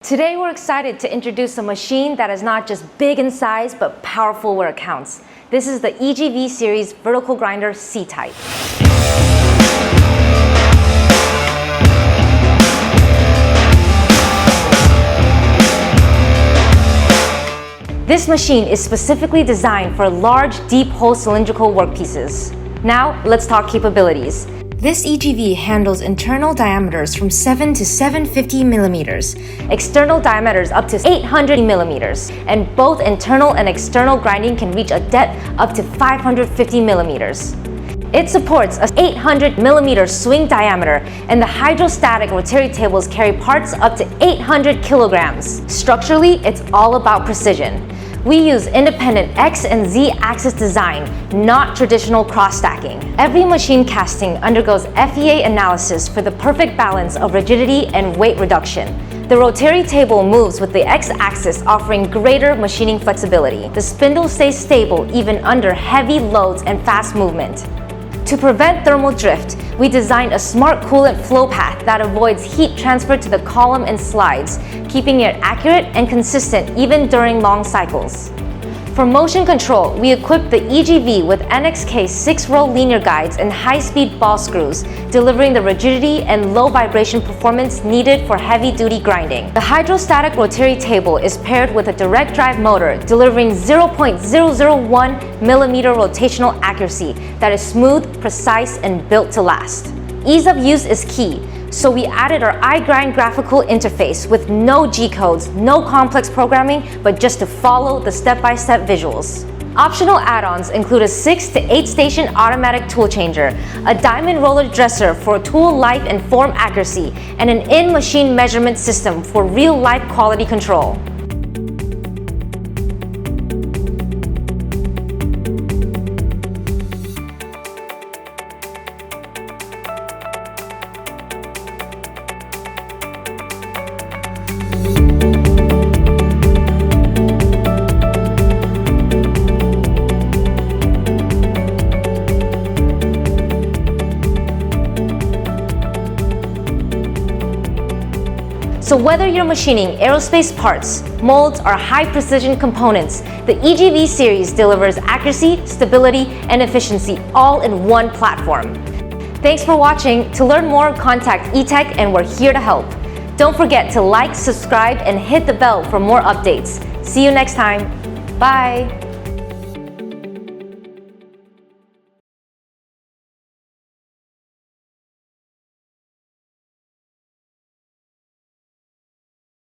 Today we're excited to introduce a machine that is not just big in size but powerful where it counts. This is the EGV series vertical grinder C-Type. This machine is specifically designed for large, deep hole cylindrical workpieces. Now let's talk capabilities. This EGV handles internal diameters from 7 to 750 millimeters, external diameters up to 800 millimeters, and both internal and external grinding can reach a depth up to 550 millimeters. It supports a 800 millimeter swing diameter, and the hydrostatic rotary tables carry parts up to 800 kilograms. Structurally, it's all about precision. We use independent X and Z axis design, not traditional cross-stacking. Every machine casting undergoes FEA analysis for the perfect balance of rigidity and weight reduction. The rotary table moves with the X-axis, offering greater machining flexibility. The spindle stays stable even under heavy loads and fast movement. To prevent thermal drift, we designed a smart coolant flow path that avoids heat transfer to the column and slides, keeping it accurate and consistent even during long cycles. For motion control, we equipped the EGV with NXK 6-row linear guides and high-speed ball screws, delivering the rigidity and low vibration performance needed for heavy-duty grinding. The hydrostatic rotary table is paired with a direct drive motor, delivering 0.001 millimeter rotational accuracy that is smooth, precise, and built to last. Ease of use is key, so we added our iGrind graphical interface with no G-codes, no complex programming, but just to follow the step-by-step visuals. Optional add-ons include a 6 to 8 station automatic tool changer, a diamond roller dresser for tool life and form accuracy, and an in-machine measurement system for real-life quality control. So whether you're machining aerospace parts, molds, or high-precision components, the EGV series delivers accuracy, stability, and efficiency all in one platform. Thanks for watching. To learn more, contact eTech and we're here to help. Don't forget to like, subscribe, and hit the bell for more updates. See you next time. Bye!